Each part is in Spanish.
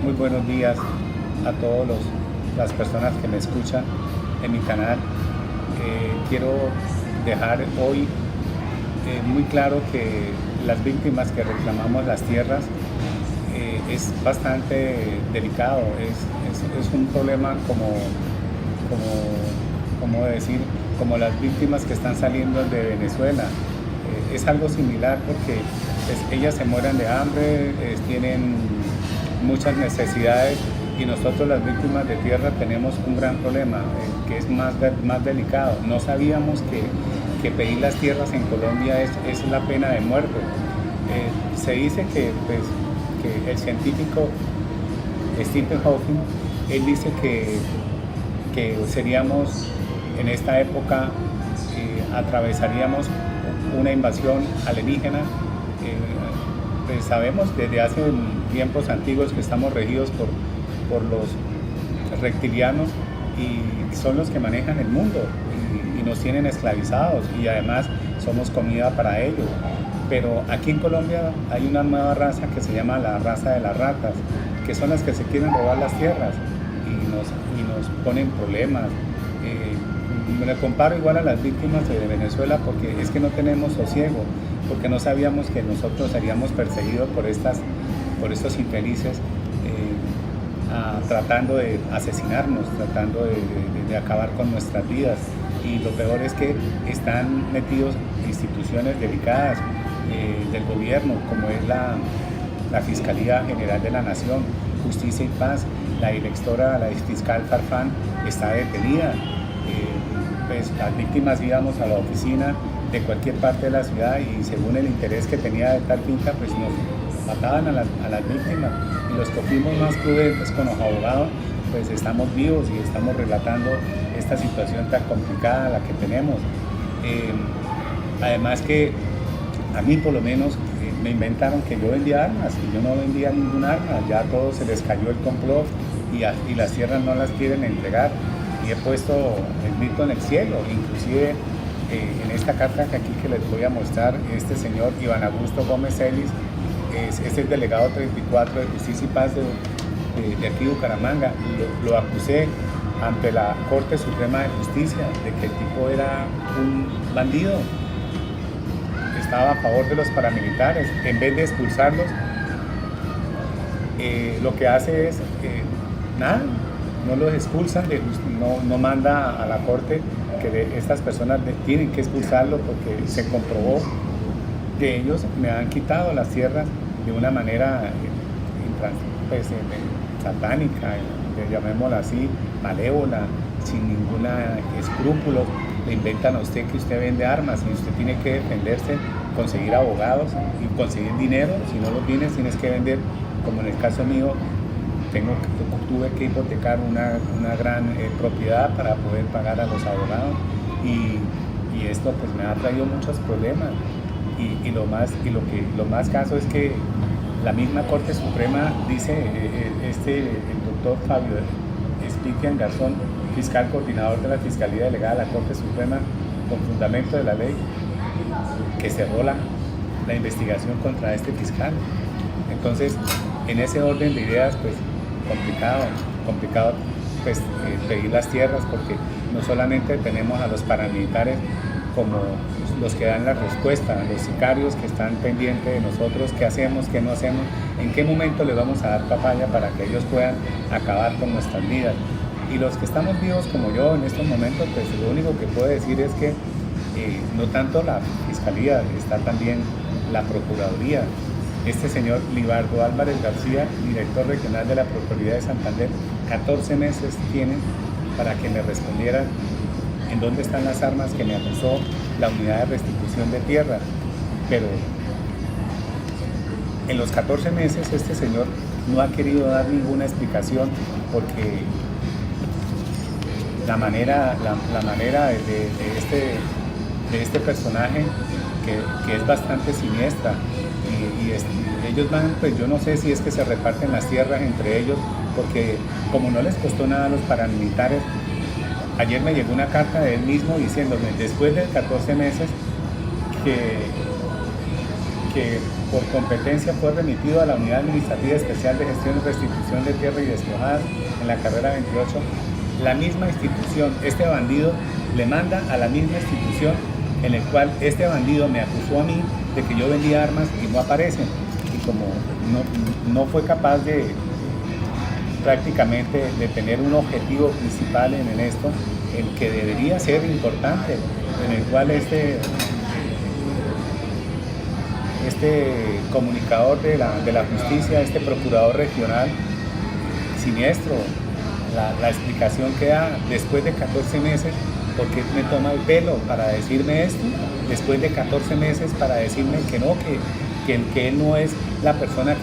Muy buenos días a todas las personas que me escuchan en mi canal. Quiero dejar hoy muy claro que las víctimas que reclamamos las tierras es bastante delicado, es un problema como decir, como las víctimas que están saliendo de Venezuela. Es algo similar porque pues, ellas se mueren de hambre, tienen muchas necesidades y nosotros las víctimas de tierra tenemos un gran problema que es más delicado. No sabíamos que pedir las tierras en Colombia es la pena de muerte. Se dice que, pues, que el científico Stephen Hawking, él dice que seríamos en esta época, atravesaríamos una invasión alienígena. Pues sabemos desde hace tiempos antiguos que estamos regidos por los reptilianos y son los que manejan el mundo y nos tienen esclavizados y además somos comida para ellos. Pero aquí en Colombia hay una nueva raza que se llama la raza de las ratas, que son las que se quieren robar las tierras y nos ponen problemas. Me comparo igual a las víctimas de Venezuela porque es que no tenemos sosiego, porque no sabíamos que nosotros seríamos perseguidos por estos infelices tratando de asesinarnos, tratando de acabar con nuestras vidas. Y lo peor es que están metidos instituciones delicadas del gobierno, como es la Fiscalía General de la Nación, Justicia y Paz. La directora, la fiscal Farfán, está detenida. Pues las víctimas íbamos a la oficina de cualquier parte de la ciudad y según el interés que tenía de tal finca, pues nos mataban a las víctimas. Y los que fuimos más prudentes con los abogados, pues estamos vivos y estamos relatando esta situación tan complicada la que tenemos. Además que a mí por lo menos me inventaron que yo vendía armas y yo no vendía ningún arma, ya a todos se les cayó el complot y las tierras no las quieren entregar. Y he puesto el grito en el cielo, inclusive en esta carta que aquí que les voy a mostrar, este señor Iván Augusto Gómez Celis es el delegado 34 de Justicia y Paz de aquí de Bucaramanga. Lo acusé ante la Corte Suprema de Justicia de que el tipo era un bandido, estaba a favor de los paramilitares. En vez de expulsarlos, lo que hace es nada. No los expulsan, no manda a la corte que estas personas tienen que expulsarlo porque se comprobó que ellos me han quitado las tierras de una manera pues, satánica, llamémosla así, malévola, sin ningún escrúpulo. Le inventan a usted que usted vende armas y usted tiene que defenderse, conseguir abogados y conseguir dinero. Si no lo tienes que vender, como en el caso mío. Tuve que hipotecar una gran propiedad para poder pagar a los abogados y esto pues me ha traído muchos problemas y lo más caso es que la misma Corte Suprema dice, el doctor Fabio Spistian Garzón, fiscal coordinador de la Fiscalía Delegada de la Corte Suprema, con fundamento de la ley, que cerró la investigación contra este fiscal. Entonces, en ese orden de ideas, pues complicado pues, pedir las tierras porque no solamente tenemos a los paramilitares como los que dan la respuesta, los sicarios que están pendientes de nosotros, qué hacemos, qué no hacemos, en qué momento les vamos a dar papaya para que ellos puedan acabar con nuestras vidas. Y los que estamos vivos como yo en estos momentos, pues lo único que puedo decir es que no tanto la Fiscalía, está también la Procuraduría. Este señor Libardo Álvarez García, director regional de la Procuraduría de Santander, 14 meses tiene para que me respondieran en dónde están las armas que me acusó la unidad de restitución de tierra. Pero en los 14 meses este señor no ha querido dar ninguna explicación porque la manera de este personaje que es bastante siniestra y ellos van, pues yo no sé si es que se reparten las tierras entre ellos porque como no les costó nada a los paramilitares, ayer me llegó una carta de él mismo diciéndome después de 14 meses que por competencia fue remitido a la Unidad Administrativa Especial de Gestión y Restitución de Tierra y Despojadas en la carrera 28. La misma institución, este bandido le manda a la misma institución en el cual este bandido me acusó a mí de que yo vendía armas y no aparecen. Y como no fue capaz de prácticamente de tener un objetivo principal en esto, el que debería ser importante, en el cual este comunicador de la justicia, este procurador regional, siniestro, la explicación que da después de 14 meses, porque me toma el pelo para decirme esto, después de 14 meses para decirme que no, que él no es la persona,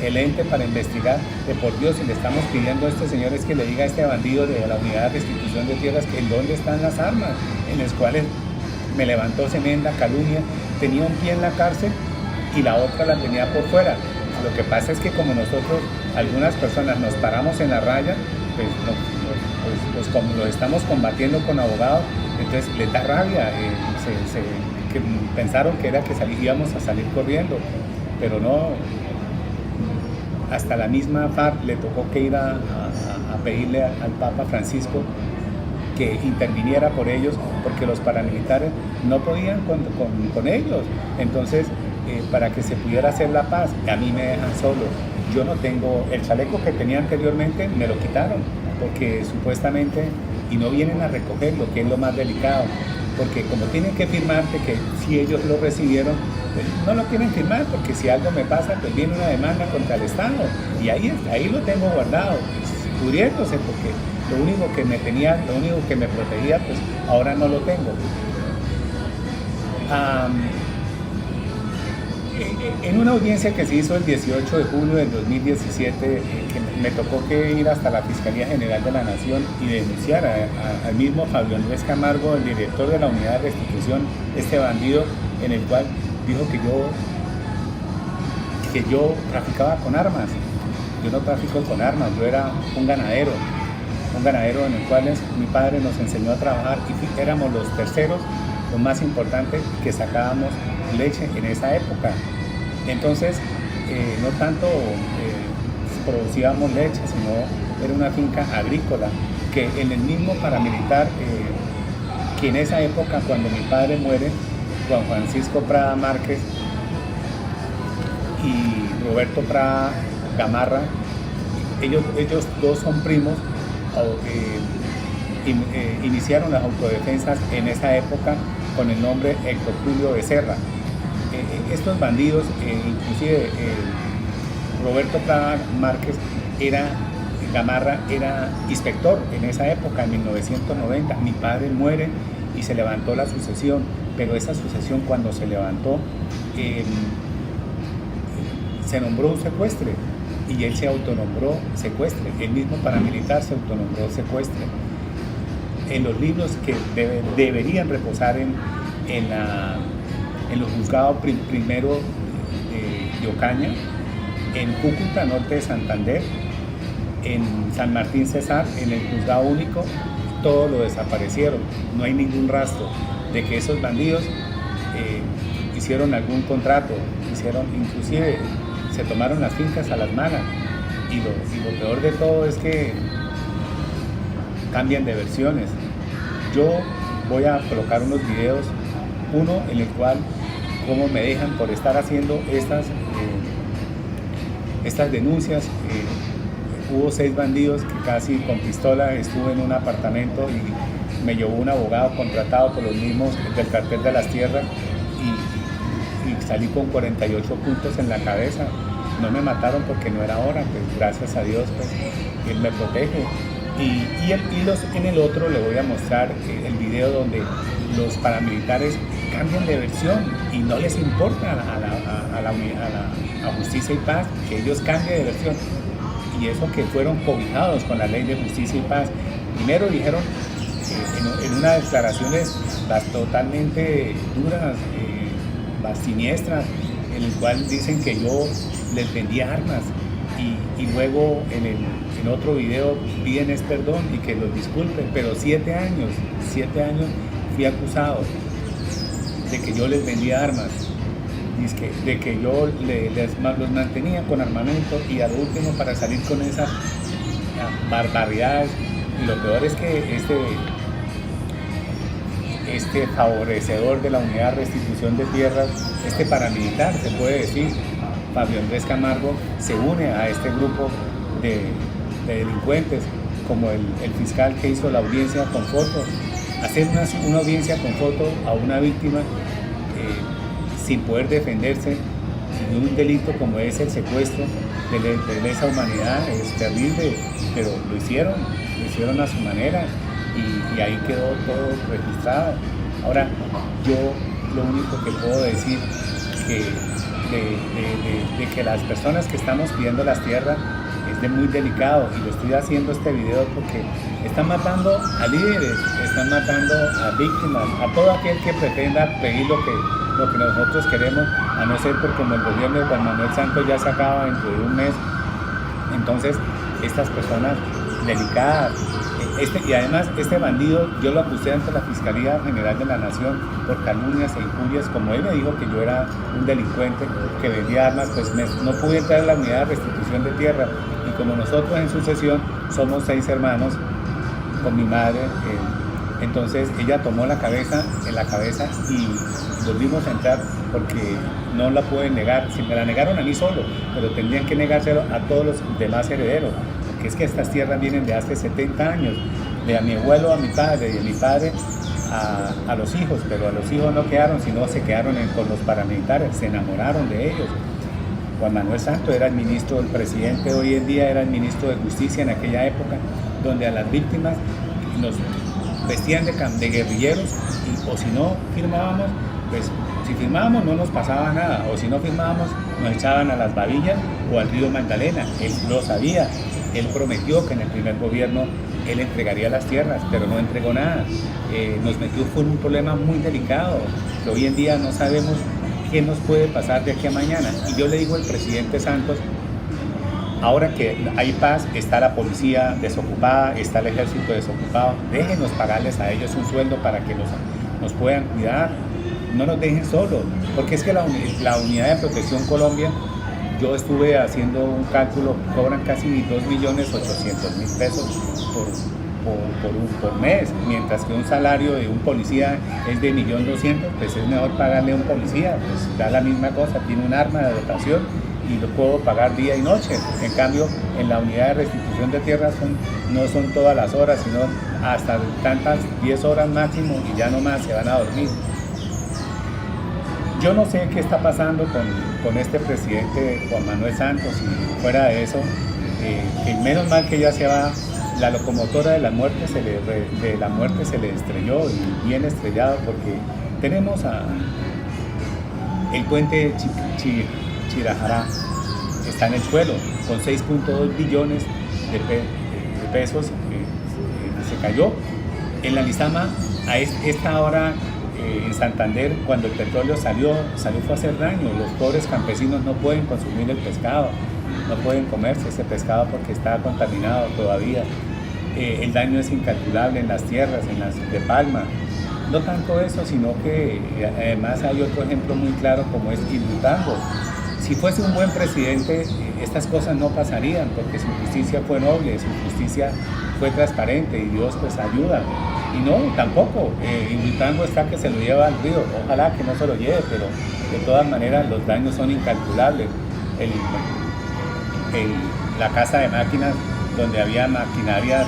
el ente para investigar. De por Dios, si le estamos pidiendo a este señor es que le diga a este bandido de la Unidad de Restitución de Tierras que en dónde están las armas, en las cuales me levantó tremenda calumnia, tenía un pie en la cárcel y la otra la tenía por fuera. Lo que pasa es que como nosotros, algunas personas nos paramos en la raya, pues como lo estamos combatiendo con abogados, entonces les da rabia, que pensaron que era que íbamos a salir corriendo, pero no, hasta la misma FARC le tocó que ir a pedirle al Papa Francisco que interviniera por ellos, porque los paramilitares no podían con ellos. Entonces, para que se pudiera hacer la paz, a mí me dejan solo. Yo no tengo el chaleco que tenía anteriormente, me lo quitaron, porque supuestamente, y no vienen a recogerlo, que es lo más delicado, porque como tienen que firmarte que si ellos lo recibieron, pues no lo quieren firmar, porque si algo me pasa, pues viene una demanda contra el Estado, y ahí lo tengo guardado, pues, pudriéndose, porque lo único que me protegía, pues ahora no lo tengo. En una audiencia que se hizo el 18 de julio del 2017, que me tocó que ir hasta la Fiscalía General de la Nación y denunciar al mismo Fabio Andrés Camargo, el director de la Unidad de Restitución, este bandido, en el cual dijo que yo traficaba con armas. Yo no trafico con armas, yo era un ganadero en el cual mi padre nos enseñó a trabajar y éramos los terceros, los más importantes, que sacábamos leche en esa época. Entonces, no tanto producíamos leche, sino era una finca agrícola, que en el mismo paramilitar, que en esa época, cuando mi padre muere, Juan Francisco Prada Márquez y Roberto Prada Gamarra, ellos dos son primos, iniciaron las autodefensas en esa época con el nombre Héctor Julio Becerra. Estos bandidos, inclusive Roberto Prada Márquez Gamarra era inspector en esa época, en 1990. Mi padre muere y se levantó la sucesión, pero esa sucesión, cuando se levantó, se nombró un secuestre y él se autonombró secuestre. El mismo paramilitar se autonombró secuestre. En los libros que deberían reposar en los juzgados primero de Ocaña, en Cúcuta, norte de Santander, en San Martín Cesar, en el juzgado único, todo lo desaparecieron. No hay ningún rastro de que esos bandidos hicieron algún contrato, inclusive se tomaron las fincas a las malas. Y lo peor de todo es que cambian de versiones. Yo voy a colocar unos videos, uno en el cual cómo me dejan por estar haciendo estas denuncias. Hubo 6 bandidos que casi con pistola estuve en un apartamento y me llevó un abogado contratado por los mismos del cartel de las tierras y salí con 48 puntos en la cabeza. No me mataron porque no era hora, pues gracias a Dios, pues Él me protege. En el otro le voy a mostrar el video donde los paramilitares cambian de versión y no les importa a Justicia y Paz que ellos cambien de versión. Y eso que fueron cobijados con la ley de Justicia y Paz. Primero dijeron en unas declaraciones totalmente duras, siniestras, en el cual dicen que yo les vendía armas y luego en otro video piden perdón y que los disculpen, pero 7 años fui acusado de que yo les vendía armas. de que yo los mantenía con armamento y al último para salir con esas barbaridades. Y lo peor es que este favorecedor de la unidad de restitución de tierras, este paramilitar, se puede decir, Fabio Andrés Camargo, se une a este grupo de delincuentes, como el fiscal que hizo la audiencia con foto. Hacer una audiencia con foto a una víctima sin poder defenderse de un delito como es el secuestro de lesa humanidad es terrible, pero lo hicieron a su manera y ahí quedó todo registrado. Ahora, yo lo único que puedo decir que de que las personas que estamos pidiendo las tierras es de muy delicado, y lo estoy haciendo este video porque están matando a líderes, están matando a víctimas, a todo aquel que pretenda pedir lo que nosotros queremos, a no ser porque como el gobierno de Juan Manuel Santos ya se acaba dentro de un mes. Entonces estas personas delicadas, y además este bandido yo lo acusé ante la Fiscalía General de la Nación por calumnias e injurias. Como él me dijo que yo era un delincuente que vendía armas, pues no pude entrar en la unidad de restitución de tierra, y como nosotros en sucesión somos 6 hermanos con mi madre, entonces ella tomó la cabeza y volvimos a entrar porque no la pueden negar. Si me la negaron a mí solo, pero tendrían que negárselo a todos los demás herederos, porque es que estas tierras vienen de hace 70 años, de a mi abuelo a mi padre, y de mi padre a los hijos, pero a los hijos no quedaron, sino se quedaron con los paramilitares, se enamoraron de ellos. Juan Manuel Santos era el ministro del presidente, hoy en día era el ministro de Justicia en aquella época, donde a las víctimas nos vestían de guerrilleros, o si no firmábamos, pues si firmábamos no nos pasaba nada, o si no firmábamos nos echaban a las Babillas o al río Magdalena. Él lo sabía, él prometió que en el primer gobierno él entregaría las tierras, pero no entregó nada. Nos metió en un problema muy delicado, que hoy en día no sabemos qué nos puede pasar de aquí a mañana. Y yo le digo al presidente Santos, ahora que hay paz, está la policía desocupada, está el ejército desocupado, déjenos pagarles a ellos un sueldo para que nos puedan cuidar, no nos dejen solos, porque es que la Unidad de Protección Colombia, yo estuve haciendo un cálculo, cobran casi 2.800.000 pesos por mes, mientras que un salario de un policía es de 1.200.000, pues es mejor pagarle a un policía, pues da la misma cosa, tiene un arma de dotación y lo puedo pagar día y noche. En cambio, en la unidad de restitución de tierras no son todas las horas, sino hasta tantas 10 horas máximo, y ya no más se van a dormir. Yo no sé qué está pasando con este presidente Juan Manuel Santos, y fuera de eso, que menos mal que ya se va, la locomotora de la muerte se le estrelló, y bien estrellado, porque tenemos el puente Chirajará, está en el suelo, con 6.2 billones de pesos, se cayó. En la Lizama, a esta hora, en Santander, cuando el petróleo salió fue a hacer daño. Los pobres campesinos no pueden consumir el pescado, no pueden comerse ese pescado porque está contaminado todavía. El daño es incalculable en las tierras, en las de palma. No tanto eso, sino que además hay otro ejemplo muy claro, como es Quibdó. Si fuese un buen presidente, estas cosas no pasarían, porque su justicia fue noble, su justicia fue transparente, y Dios pues ayuda. Y no, tampoco, Quibdó está que se lo lleva al río, ojalá que no se lo lleve, pero de todas maneras los daños son incalculables. La casa de máquinas, donde había maquinaria,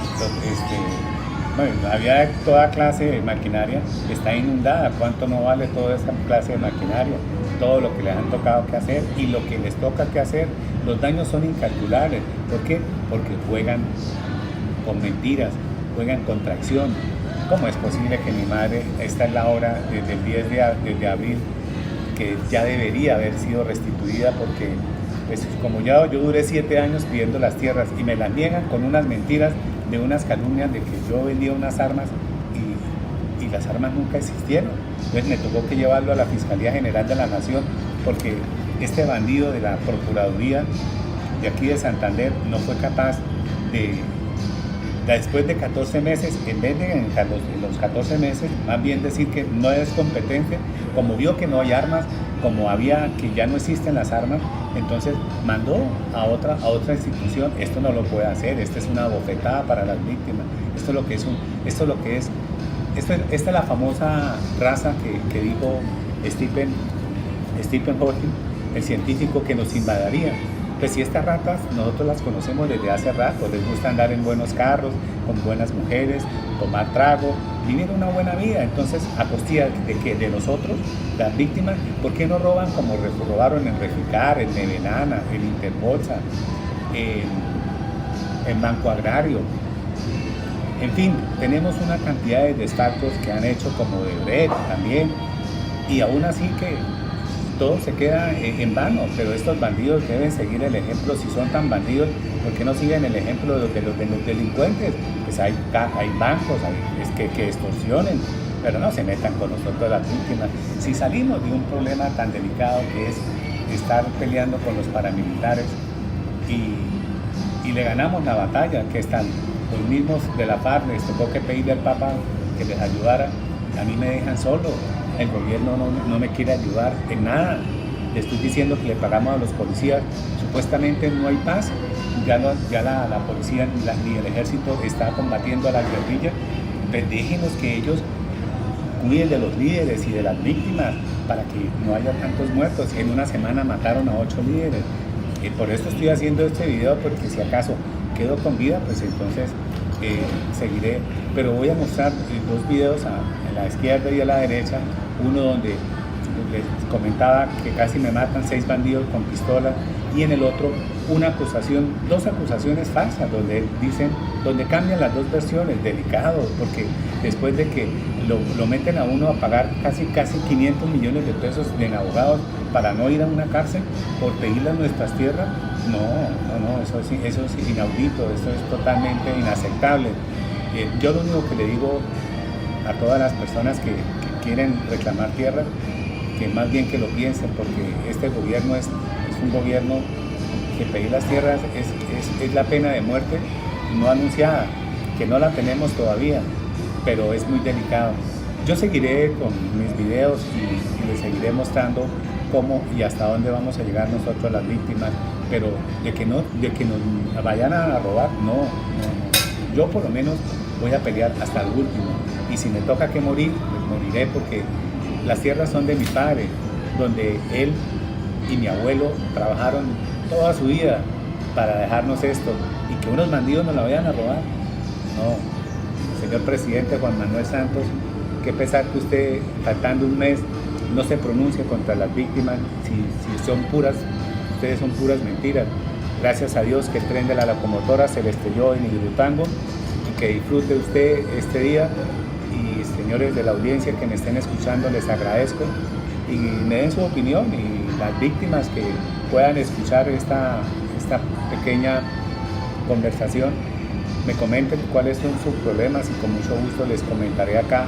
había toda clase de maquinaria, está inundada. ¿Cuánto no vale toda esa clase de maquinaria? Todo lo que les han tocado que hacer y lo que les toca que hacer, los daños son incalculables. ¿Por qué? Porque juegan con mentiras, juegan con traición. ¿Cómo es posible que mi madre, esta es la hora desde el 10 de abril, que ya debería haber sido restituida, porque pues, como yo duré 7 años pidiendo las tierras y me las niegan con unas mentiras, de unas calumnias de que yo vendía unas armas y las armas nunca existieron? Entonces me tocó que llevarlo a la Fiscalía General de la Nación, porque este bandido de la Procuraduría de aquí de Santander no fue capaz después de 14 meses, en vez de en los 14 meses, más bien decir que no es competente, como vio que no hay armas, como había que ya no existen las armas, entonces mandó a otra institución. Esto no lo puede hacer, esta es una bofetada para las víctimas. Esto es lo que es esto es lo que es, esta es la famosa raza que dijo Stephen, Stephen Hawking, el científico, que nos invadiría. Pues si estas ratas nosotros las conocemos desde hace rato, les gusta andar en buenos carros, con buenas mujeres, tomar trago, vivir una buena vida. Entonces, a costilla de que de nosotros, las víctimas, ¿por qué no roban como robaron en Reficar, en Nevenana, en Interbolsa, en Banco Agrario? En fin, tenemos una cantidad de desfalcos que han hecho como de Brecht también, y aún así que todo se queda en vano. Pero estos bandidos deben seguir el ejemplo. Si son tan bandidos, ¿por qué no siguen el ejemplo de los delincuentes? Pues hay bancos que extorsionen, pero no se metan con nosotros las víctimas. Si salimos de un problema tan delicado que es estar peleando con los paramilitares y le ganamos la batalla, que están los mismos de la FARC, les tocó que pedirle al Papa que les ayudara, a mí me dejan solo. El gobierno no me quiere ayudar en nada. Le estoy diciendo que le pagamos a los policías. Supuestamente no hay paz. Ya la policía ni el ejército está combatiendo a la guerrilla. Pues déjenos que ellos cuiden de los líderes y de las víctimas para que no haya tantos muertos. En una semana mataron a 8 líderes. Y por eso estoy haciendo este video, porque si acaso quedo con vida, pues entonces seguiré. Pero voy a mostrar dos videos a la izquierda y a la derecha. Uno donde les comentaba que casi me matan 6 bandidos con pistola, y en el otro una acusación, 2 acusaciones falsas, donde cambian las dos versiones. Delicado, porque después de que lo meten a uno a pagar casi 500 millones de pesos en abogados para no ir a una cárcel por pedirle nuestras tierras. No, eso es inaudito, eso es totalmente inaceptable. Yo lo único que le digo a todas las personas que quieren reclamar tierra, que más bien que lo piensen, porque este gobierno es un gobierno que pedir las tierras es la pena de muerte no anunciada, que no la tenemos todavía, pero es muy delicado. Yo seguiré con mis videos y les seguiré mostrando cómo y hasta dónde vamos a llegar nosotros las víctimas, pero de que nos vayan a robar, no. Yo por lo menos voy a pelear hasta el último, y si me toca que morir, pues moriré, porque las tierras son de mi padre, donde él y mi abuelo trabajaron toda su vida para dejarnos esto, y que unos bandidos nos la vayan a robar. No, señor presidente Juan Manuel Santos, qué pesar que usted, faltando un mes, no se pronuncie contra las víctimas, si son puras, ustedes son puras mentiras. Gracias a Dios que el tren de la locomotora se le estrelló en Hidroituango, y que disfrute usted este día. Y señores de la audiencia que me estén escuchando, les agradezco y me den su opinión, y las víctimas que puedan escuchar esta pequeña conversación me comenten cuáles son sus problemas, y con mucho gusto les comentaré acá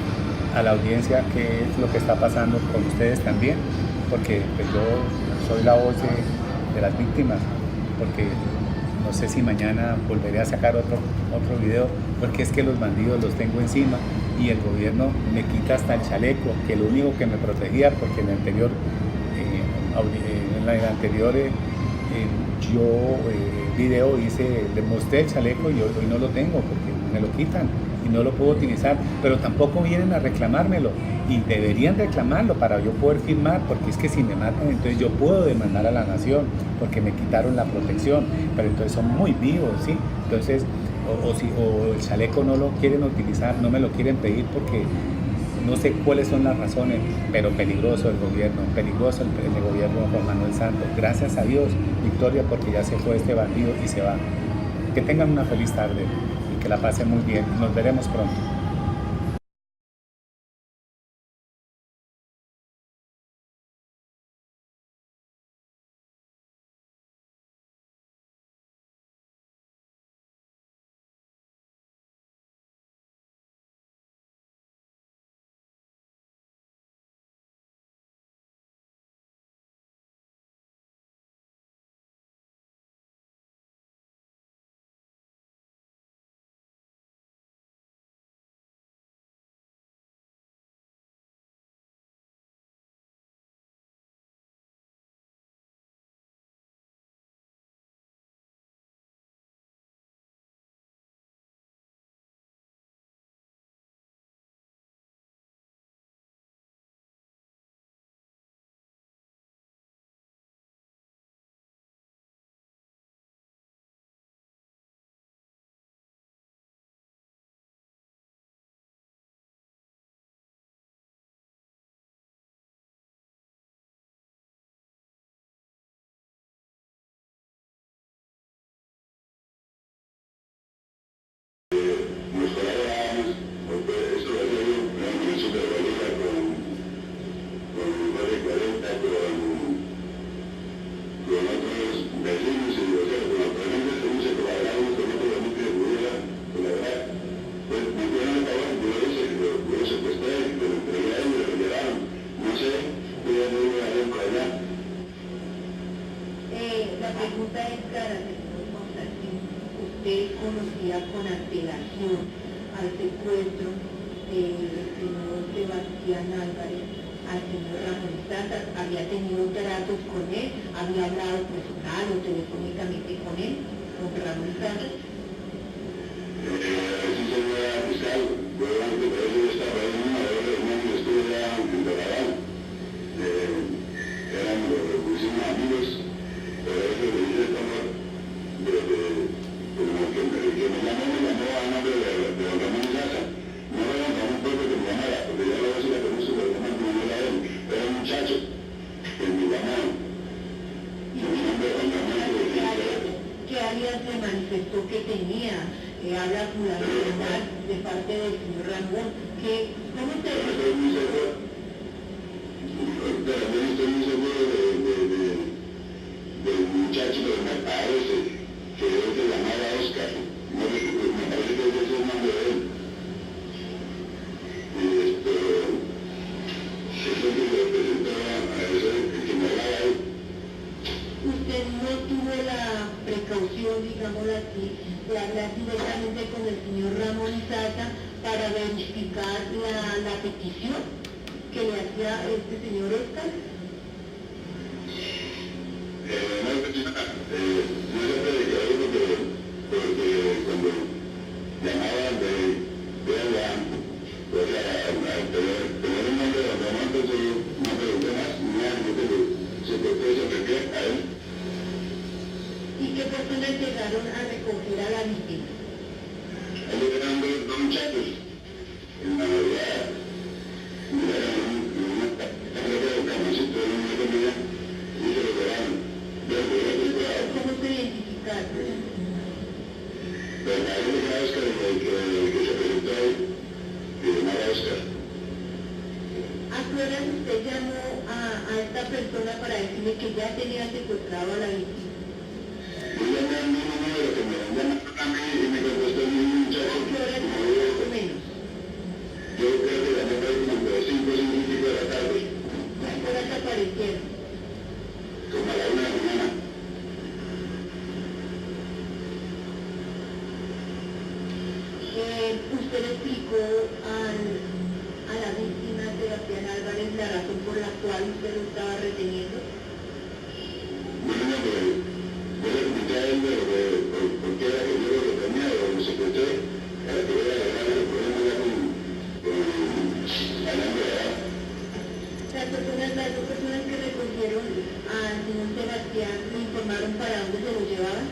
a la audiencia qué es lo que está pasando con ustedes también, porque pues, yo soy la voz de las víctimas, porque no sé si mañana volveré a sacar otro video, porque es que los bandidos los tengo encima, y el gobierno me quita hasta el chaleco, que lo único que me protegía, porque en el anterior video le mostré el chaleco, y hoy no lo tengo porque me lo quitan y no lo puedo utilizar, pero tampoco vienen a reclamármelo, y deberían reclamarlo para yo poder firmar, porque es que si me matan, entonces yo puedo demandar a la nación porque me quitaron la protección, pero entonces son muy vivos, ¿sí? Entonces, o el chaleco no lo quieren utilizar, no me lo quieren pedir, porque no sé cuáles son las razones, pero peligroso el gobierno, peligroso el gobierno de Juan Manuel Santos. Gracias a Dios, victoria, porque ya se fue este bandido y se va. Que tengan una feliz tarde y que la pasen muy bien. Nos veremos pronto. conocía con antelación al secuestro del señor Sebastián Álvarez al señor Ramón Sata, había tenido tratos con él, había hablado personal o telefónicamente con él, con Ramón Sata. Sí, señora fiscal, yo antes de eso estaba en una reunión que estuve ya en Doradal. Pusimos amigos, pero eso le hice como que me llamó a nombre de don Ramón Sata. No era un pueblo que me llamara, porque ya la voz la conozco, pero no me llamó a él. Era un muchacho que me llamó. Y mi nombre es Juan Ramón. ¿Qué alias le manifestó que tenía? Habla fundamental de parte del señor Ramón. ¿Cómo te estoy muy seguro, también estoy muy seguro del muchacho, pero me parece que él se llamaba Oscar. No, me parece que ese es el nombre de él. Y esto es lo que le presentaba a ese que me hablaba ahí. usted no tuvo la precaución, digámoslo así, de hablar directamente con el señor Ramón Sata para verificar la petición que le hacía este señor Oscar? No es petición, no es predicador porque cuando llamaban de allá, pues al tener un nombre de Ramón, entonces yo no pregunté más, ni nada, se cortó y se refiere a él. ¿Y qué personas llegaron a recoger a la víctima? Ahí eran dos muchachos, en la mayoría, miraron en una carrera de camioncito, en una comida, y se lo llevaron. ¿Cómo se identificaron? Pero ahí le queda Oscar, el que se presentó ahí, que llamaba Oscar. ¿A qué horas usted llamó a esta persona para decirle que ya tenía secuestrado a la víctima? Yo llamé al mismo número que me llama a mí y me contestó el mismo muchacho. ¿A qué horas más o menos? Yo creo que llamé por ahí como entre 5 y 5 de la tarde, ¿A qué horas aparecieron? como a la 1 de la mañana. ¿Usted le explicó a la víctima Sebastián Álvarez la razón por la cual usted lo estaba reteniendo? Bueno, yo le comenté a él por qué era que yo lo retenía o lo secuestré, para que vea el problema ya con hablando de edad. Las dos personas que recogieron al señor Sebastián le informaron para dónde se lo llevaban.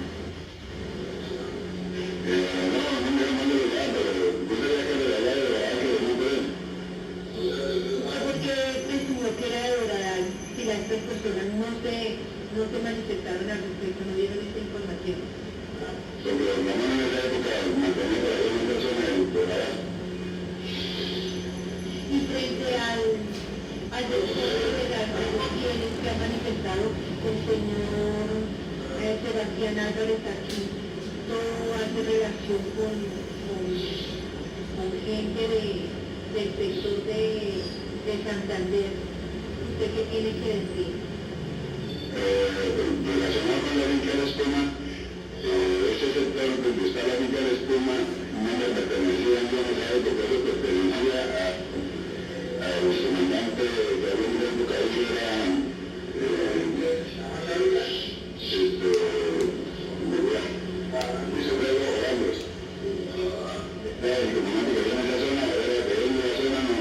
No me llamó de verdad, pero yo sabía que de allá de verdad que no pueden. ¿Por qué presumió que era de Doradal si las tres personas no se manifestaron al respecto, no dieron esta información? Porque los mamás en esa época mantenían para una persona en Doradal. Y frente al desarrollo de las relaciones que ha manifestado el señor Sebastián Álvarez aquí, todo hace relación con gente del sector de Santander. ¿Usted qué tiene que decir? Relacionado con la finca de la espuma, ese sector donde está la finca de la espuma no me pertenecía, yo no sabía porque eso pertenecía al comandante que había en la época ahí que era Luis Alfredo Orangos. El comandante que había en esa zona, era de él de la zona, no.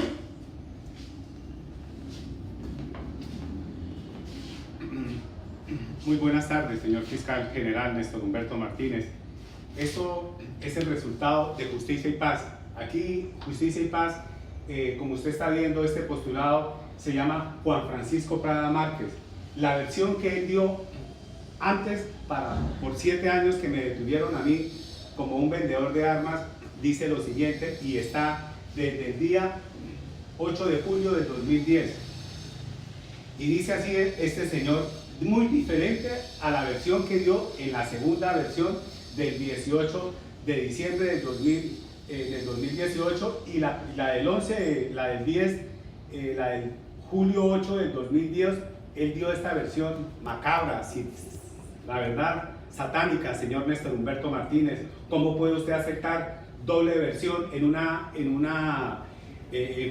Muy buenas tardes, señor fiscal general Néstor Humberto Martínez. Esto es el resultado de Justicia y Paz. Aquí, Justicia y Paz, como usted está viendo, este postulado se llama Juan Francisco Prada Márquez. La versión que él dio antes, por 7 años que me detuvieron a mí como un vendedor de armas, dice lo siguiente, y está desde el día 8 de julio del 2010. Y dice así este señor, muy diferente a la versión que dio en la segunda versión del 18 de diciembre del 2018 y la del 11, la del 10, la del julio 8 del 2010, él dio esta versión macabra, la verdad, satánica, señor Néstor Humberto Martínez. ¿Cómo puede usted aceptar doble versión en una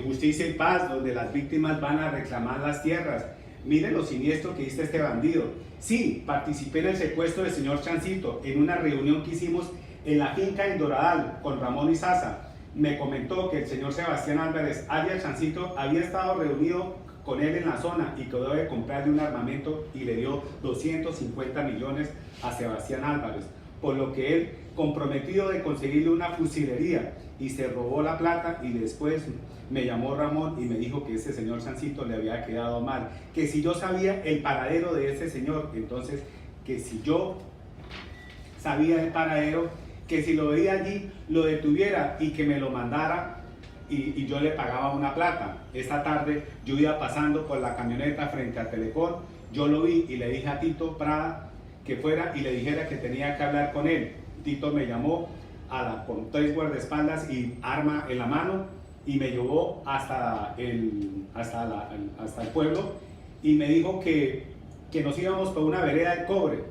justicia y paz, donde las víctimas van a reclamar las tierras? Mire lo siniestro que hizo este bandido. Sí, participé en el secuestro del señor Chancito en una reunión que hicimos en la finca en Doradal con Ramón Izaza. Me comentó que el señor Sebastián Álvarez, alias Chancito, había estado reunido con él en la zona y quedó de comprarle un armamento y le dio 250 millones a Sebastián Álvarez, por lo que él, comprometido de conseguirle una fusilería, y se robó la plata, y después me llamó Ramón y me dijo que ese señor Chancito le había quedado mal, que si yo sabía el paradero de ese señor, entonces que si yo sabía el paradero, que si lo veía allí, lo detuviera y que me lo mandara y yo le pagaba una plata. Esta tarde yo iba pasando por la camioneta frente a Telecom, yo lo vi y le dije a Tito Prada que fuera y le dijera que tenía que hablar con él. Tito me llamó con 3 guardaespaldas y arma en la mano y me llevó hasta el pueblo y me dijo que nos íbamos por una vereda de cobre,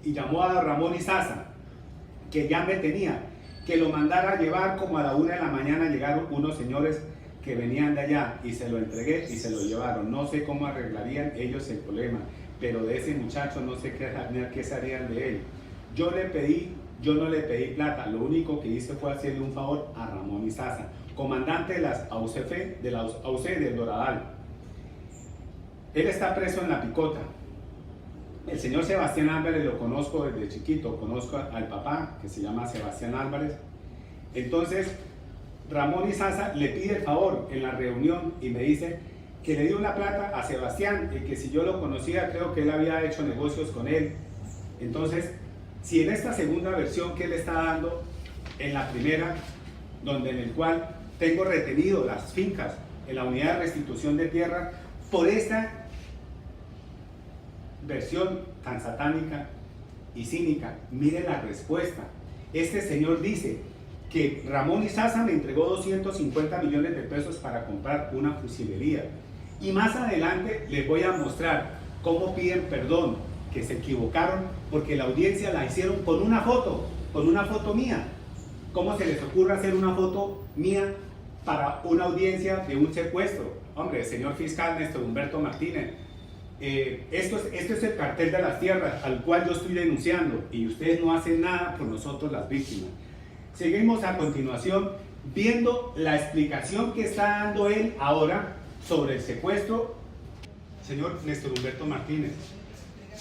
y llamó a Ramón Izaza, que ya me tenía, que lo mandara a llevar. Como a la 1 de la mañana llegaron unos señores que venían de allá y se lo entregué y se lo llevaron. No sé cómo arreglarían ellos el problema, pero de ese muchacho no sé qué se harían de él. Yo no le pedí plata, lo único que hice fue hacerle un favor a Ramón Izaza, comandante de las AUCF, de la AUC del Doradal. Él está preso en La Picota. El señor Sebastián Álvarez lo conozco desde chiquito, conozco al papá, que se llama Sebastián Álvarez. Entonces, Ramón Izaza le pide el favor en la reunión y me dice que le dio una plata a Sebastián, y que si yo lo conocía, creo que él había hecho negocios con él. Entonces, si en esta segunda versión que él está dando, en la primera, en el cual tengo retenido las fincas en la unidad de restitución de tierra, por esta versión tan satánica y cínica, mire la respuesta. Este señor dice que Ramón Izaza me entregó 250 millones de pesos para comprar una fusilería, y más adelante les voy a mostrar cómo piden perdón, que se equivocaron porque la audiencia la hicieron con una foto mía. ¿Cómo se les ocurre hacer una foto mía para una audiencia de un secuestro? Hombre, señor fiscal Néstor Humberto Martínez, esto es el cartel de las tierras al cual yo estoy denunciando, y ustedes no hacen nada por nosotros las víctimas. Seguimos a continuación viendo la explicación que está dando él ahora sobre el secuestro. Señor Néstor Humberto Martínez,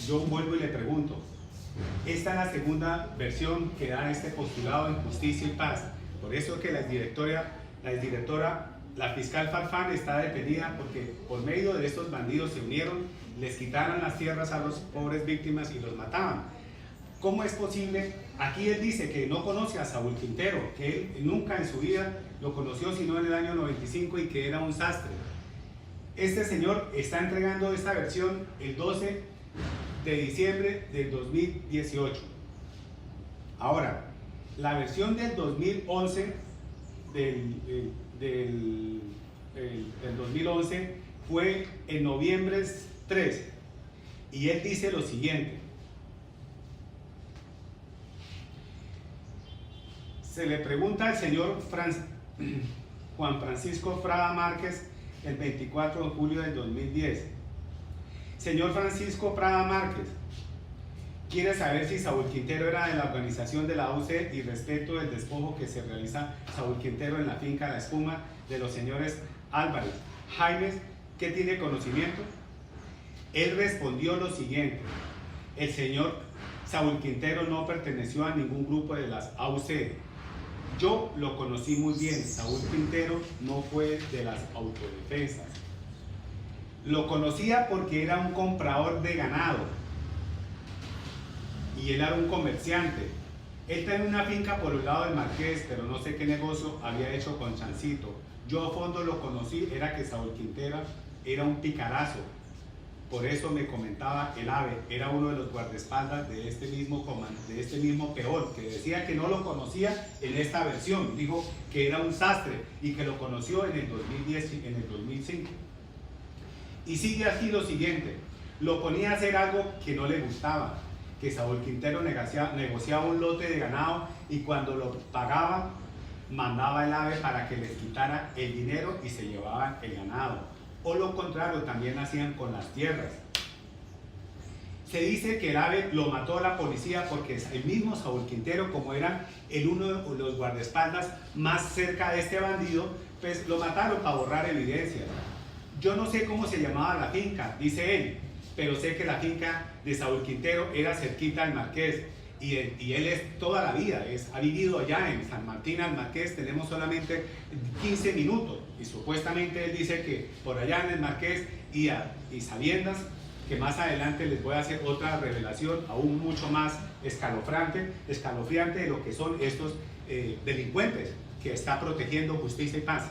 yo vuelvo y le pregunto, esta es la segunda versión que da este postulado en Justicia y Paz. Por eso que la fiscal Farfán está detenida, porque por medio de estos bandidos se unieron, les quitaron las tierras a los pobres víctimas y los mataban. ¿Cómo es posible? Aquí él dice que no conoce a Saúl Quintero, que él nunca en su vida lo conoció sino en el año 95, y que era un sastre. Este señor está entregando esta versión el 12 de diciembre del 2018. Ahora, la versión del 2011, del 2011 fue en noviembre 3, y él dice lo siguiente: se le pregunta al señor Juan Francisco Frada Márquez el 24 de julio del 2010. Señor Francisco Prada Márquez, quiere saber si Saúl Quintero era de la organización de la AUC y respecto del despojo que se realiza Saúl Quintero en la finca La Espuma de los señores Álvarez. Jaime, ¿qué tiene conocimiento? Él respondió lo siguiente: el señor Saúl Quintero no perteneció a ningún grupo de las AUC. Yo lo conocí muy bien. Saúl Quintero no fue de las autodefensas. Lo conocía porque era un comprador de ganado y él era un comerciante. Él tenía una finca por el lado del Marqués, pero no sé qué negocio había hecho con Chancito. Yo a fondo lo conocí, era que Saúl Quintero era un picarazo. Por eso me comentaba el AVE, era uno de los guardaespaldas de este mismo peón, que decía que no lo conocía en esta versión. Dijo que era un sastre y que lo conoció en el 2010 y en el 2005. Y sigue así lo siguiente: lo ponía a hacer algo que no le gustaba. que Saúl Quintero negociaba un lote de ganado y cuando lo pagaba, mandaba el AVE para que les quitara el dinero y se llevaban el ganado. O lo contrario, también hacían con las tierras. Se dice que el AVE lo mató a la policía porque el mismo Saúl Quintero, como era uno de los guardaespaldas más cerca de este bandido, pues lo mataron para borrar evidencia. Yo no sé cómo se llamaba la finca, dice él, pero sé que la finca de Saúl Quintero era cerquita al Marqués y él es toda la vida, ha vivido allá en San Martín al Marqués, tenemos solamente 15 minutos y supuestamente él dice que por allá en el Marqués y sabiendas que más adelante les voy a hacer otra revelación aún mucho más escalofriante de lo que son estos delincuentes que está protegiendo Justicia y Paz.